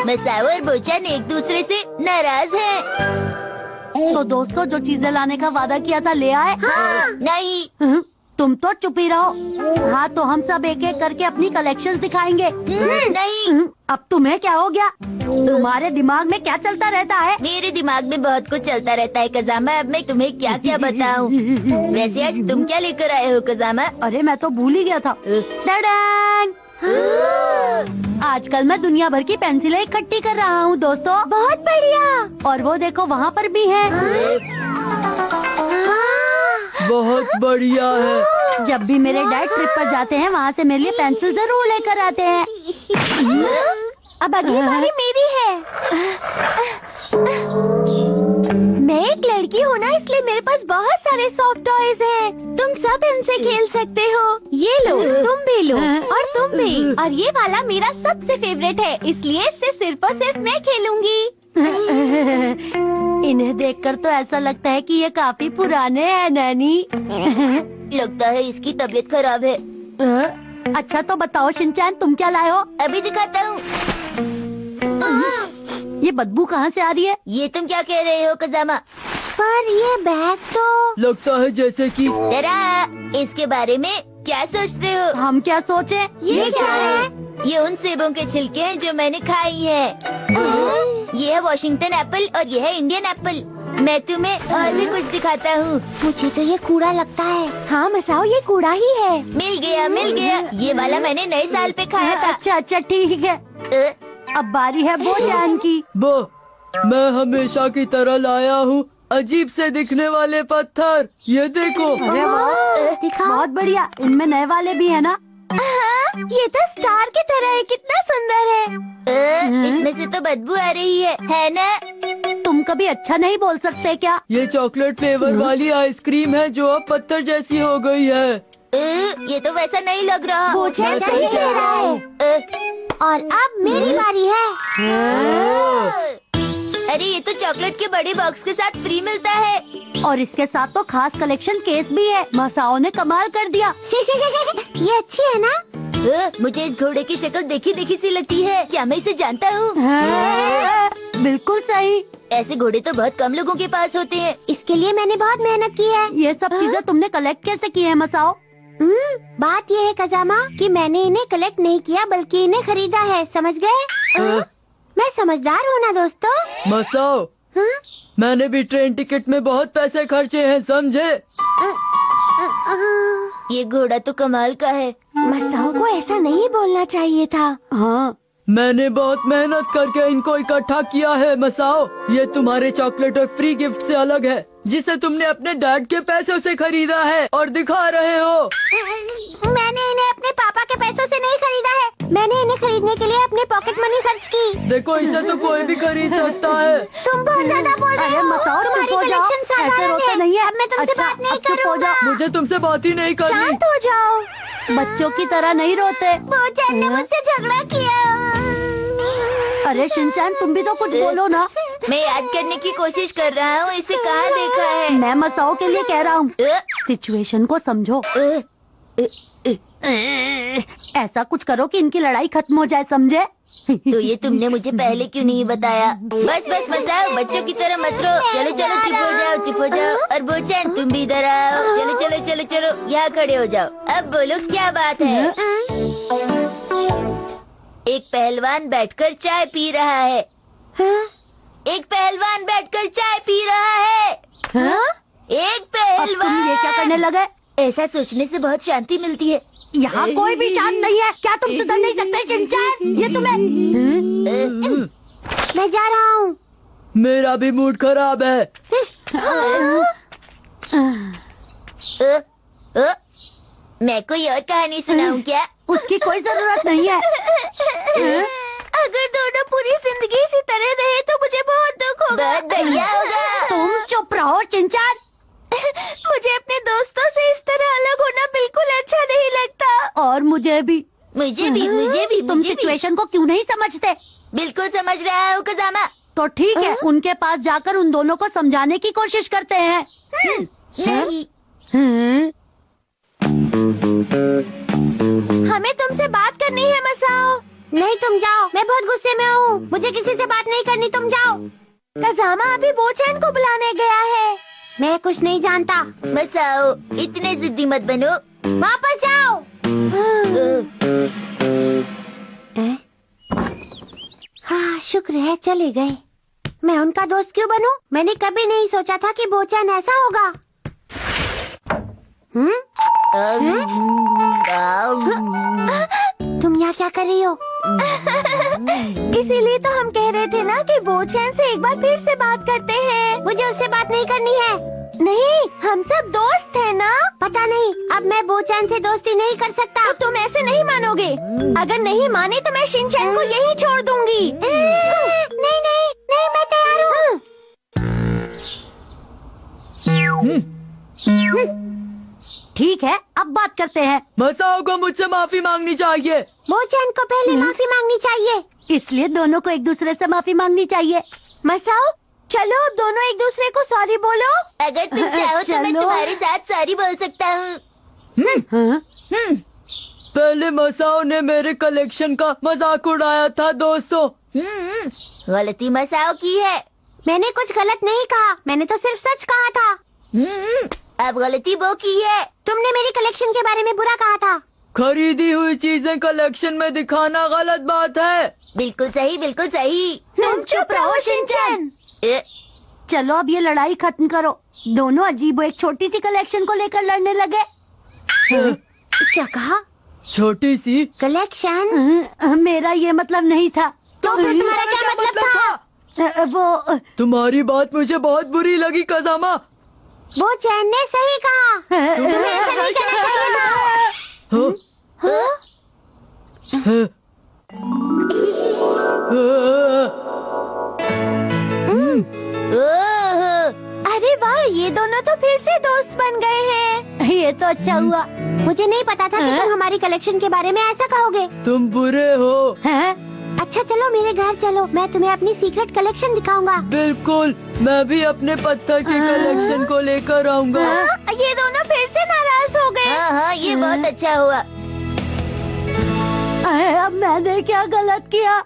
मसाओ और बोचान एक दूसरे से नाराज हैं। तो दोस्तों, जो चीजें लाने का वादा किया था ले आए? हाँ। नहीं। तुम तो चुप ही रहो। हाँ, तो हम सब एक एक करके अपनी कलेक्शंस दिखाएंगे। नहीं। अब तुम्हें क्या हो गया? तुम्हारे दिमाग में क्या चलता रहता है? मेरे दिमाग में बहुत कुछ चलता रहता है कजामा। अब मैं तुम्हें क्या क्या बताऊं? वैसे आज तुम क्या लेकर आए हो कजामा? अरे मैं तो भूल ही गया था। डैडैंग! आजकल मैं दुनिया भर की पेंसिलें इकट्ठी कर रहा हूँ दोस्तों। बहुत बढ़िया। और वो देखो, वहाँ पर भी है। बहुत बढ़िया है। जब भी मेरे डैड ट्रिप पर जाते हैं, वहाँ से मेरे लिए पेंसिल जरूर लेकर आते हैं। अब अगली बारी मेरी है। मैं एक लड़की हूँ ना, इसलिए मेरे पास बहुत सारे सॉफ्ट टॉयज हैं। तुम सब इनसे खेल सकते हो। ये लो, तुम भी लो, और तुम भी। और ये वाला मेरा सबसे फेवरेट है, इसलिए इससे सिर्फ और सिर्फ मैं खेलूंगी। इन्हें देखकर तो ऐसा लगता है कि ये काफी पुराने हैं नैनी। लगता है इसकी तबीयत खराब है। अच्छा तो बताओ शिनचैन, तुम क्या लाए हो? अभी दिखाता हूँ। ये बदबू कहाँ से आ रही है? ये तुम क्या कह रहे हो कजामा? पर ये बैग तो लगता है जैसे कि जरा इसके बारे में क्या सोचते हो? हम क्या सोचे? ये क्या है? ये उन सेबों के छिलके हैं जो मैंने खाई हैं। ये है वॉशिंगटन एप्पल और ये है इंडियन एप्पल। मैं तुम्हें और भी कुछ दिखाता हूँ। मुझे तो ये कूड़ा लगता है। हाँ मसाओ, ये कूड़ा ही है। मिल गया मिल गया। ये वाला मैंने नए साल पे खाया था। अच्छा अच्छा ठीक है। अब बारी है बोचान की। वो मैं हमेशा की तरह लाया हूँ अजीब से दिखने वाले पत्थर। ये देखो। अरे वाह, बहुत बढ़िया। इनमें नए वाले भी है ना? ये तो स्टार की तरह है, कितना सुंदर है। इसमें से तो बदबू आ रही है ना? तुम कभी अच्छा नहीं बोल सकते क्या? ये चॉकलेट फ्लेवर वाली आइसक्रीम है जो अब पत्थर जैसी हो गई है। ये तो वैसा नहीं लग रहा। बोचान सही कह रहा है। और अब मेरी बारी है। अरे ये तो चॉकलेट के बड़े बॉक्स के साथ फ्री मिलता है। और इसके साथ तो खास कलेक्शन केस भी है। मसाओ ने कमाल कर दिया। ये अच्छी है ना? मुझे इस घोड़े की शक्ल देखी देखी सी लगती है। क्या मैं इसे जानता हूँ? बिल्कुल सही। ऐसे घोड़े तो बहुत कम लोगों के पास होते हैं। इसके लिए मैंने बहुत मेहनत की है। ये सब चीजें तुमने कलेक्ट कैसे की है मसाओ? बात ये है कजामा कि मैंने इन्हें कलेक्ट नहीं किया बल्कि इन्हें खरीदा है, समझ गए? मैं समझदार हूँ ना दोस्तों? मसाओ, मैंने भी ट्रेन टिकट में बहुत पैसे खर्चे हैं, समझे? ये घोड़ा तो कमाल का है। मसाओ को ऐसा नहीं बोलना चाहिए था। हाँ, मैंने बहुत मेहनत करके इनको इकट्ठा किया है मसाओ। ये तुम्हारे चॉकलेट और फ्री गिफ्ट से अलग है, जिसे तुमने अपने डैड के पैसों से खरीदा है और दिखा रहे हो। मैंने इन्हें अपने पापा के पैसों से नहीं खरीदा है। मैंने इन्हें खरीदने के लिए अपनी पॉकेट मनी खर्च की। देखो, इसे तो कोई भी खरीद सकता है। तुम बहुत ज्यादा बोल रहे हो। अरे मसाओ, चुप हो जाओ। ऐसे रोते नहीं है। अब मैं तुमसे बात नहीं करूँगा। मुझे तुमसे बात ही नहीं करनी। शांत हो जाओ। बच्चों की तरह नहीं रोते। बोचान ने मुझसे झगड़ा किया। अरे शिनचैन, तुम भी तो कुछ बोलो ना। मैं याद करने की कोशिश कर रहा हूँ, इसे कहाँ देखा है? मैं मसाओ के लिए कह रहा हूँ, सिचुएशन को समझो। ऐसा कुछ करो कि इनकी लड़ाई खत्म हो जाए, समझे? तो ये तुमने मुझे पहले क्यों नहीं बताया? बस बस मसाओ, बच्चों की तरह मत रो। चलो चलो चुप हो जाओ। और बोचान, तुम भी इधर आओ। चलो चलो चलो चलो, यहाँ खड़े हो जाओ। अब बोलो क्या बात है? एक पहलवान बैठकर चाय पी रहा है। एक पहलवान बैठकर चाय पी रहा है। एक अब तुम पहलवान। ये क्या करने लगे? ऐसा सोचने से बहुत शांति मिलती है। यहाँ कोई भी शांत नहीं है। क्या तुम सुधर नहीं सकते शिनचैन? ये तुम्हें मैं जा रहा हूँ। मेरा भी मूड खराब है। मैं कोई और कहानी सुनाऊं क्या? उसकी कोई जरूरत नहीं है। अगर दोनों पूरी जिंदगी इसी तरह रहे तो मुझे बहुत दुख होगा। बहुत बढ़िया होगा। तुम चुप रहो शिनचैन। मुझे अपने दोस्तों से इस तरह अलग होना बिल्कुल अच्छा नहीं लगता। और मुझे भी। मुझे तुम भी। सिचुएशन को क्यों नहीं समझते? बिल्कुल समझ रहा हूँ कजामा। तो ठीक है, उनके पास जाकर उन दोनों को समझाने की कोशिश करते हैं। नहीं। हमें तुमसे बात करनी है मसाओ। नहीं तुम जाओ, मैं बहुत गुस्से में हूँ, मुझे किसी से बात नहीं करनी, तुम जाओ। कज़ामा अभी बोचैन को बुलाने गया है। मैं कुछ नहीं जानता। मसाओ, इतने जिद्दी मत बनो। वापस जाओ। हाँ, शुक्र है चले गए। मैं उनका दोस्त क्यों बनूं? मैंने कभी नहीं सोचा था कि बोचैन ऐसा होगा। तुम यहाँ क्या कर रही हो? इसीलिए तो हम कह रहे थे ना कि बोचैन से एक बार फिर से बात करते हैं। मुझे उससे बात नहीं करनी है। नहीं, हम सब दोस्त हैं ना। पता नहीं, अब मैं बोचैन से दोस्ती नहीं कर सकता। तो तुम ऐसे नहीं मानोगे। अगर नहीं माने तो मैं शिनचैन को यही छोड़ दूंगी। नहीं नहीं नहीं, मैं तैयार हूँ। ठीक है, अब बात करते हैं। मसाओ को मुझसे माफी मांगनी चाहिए। बोचैन को पहले माफी मांगनी चाहिए, इसलिए दोनों को एक दूसरे से माफी मांगनी चाहिए। मसाओ, चलो अब दोनों एक दूसरे को सॉरी बोलो। अगर तुम चाहो तो मैं चलो। तुम्हारे साथ सॉरी बोल सकता हूँ। पहले मसाओ ने मेरे कलेक्शन का मजाक उड़ाया था 200। गलती मसाओ की है। मैंने कुछ गलत नहीं कहा, मैंने तो सिर्फ सच कहा था। अब गलती वो की है। तुमने मेरी कलेक्शन के बारे में बुरा कहा था। खरीदी हुई चीजें कलेक्शन में दिखाना गलत बात है। बिल्कुल सही, बिल्कुल सही। तुम चुप रहो शिनचैन। ए, चलो अब ये लड़ाई खत्म करो। दोनों अजीबो एक छोटी सी कलेक्शन को लेकर लड़ने लगे। क्या कहा? छोटी सी कलेक्शन? मेरा ये मतलब नहीं था। तो फिर तुम्हारा क्या मतलब था? वो तुम्हारी बात मुझे बहुत बुरी लगी कज़ामा। बोचैन ने सही कहा। तुम्हें ऐसा नहीं करना चाहिए था। हाँ? हाँ? अरे वाह, ये दोनों तो फिर से दोस्त बन गए हैं। ये तो अच्छा हुआ। मुझे नहीं पता था कि तुम हमारी कलेक्शन के बारे में ऐसा कहोगे। तुम बुरे हो। अच्छा चलो मेरे घर चलो, मैं तुम्हें अपनी सीक्रेट कलेक्शन दिखाऊंगा। बिल्कुल, मैं भी अपने पत्थर के कलेक्शन को लेकर आऊंगा। ये दोनों फिर से नाराज हो गए। हाँ हाँ, ये बहुत अच्छा हुआ। अब मैंने क्या गलत किया?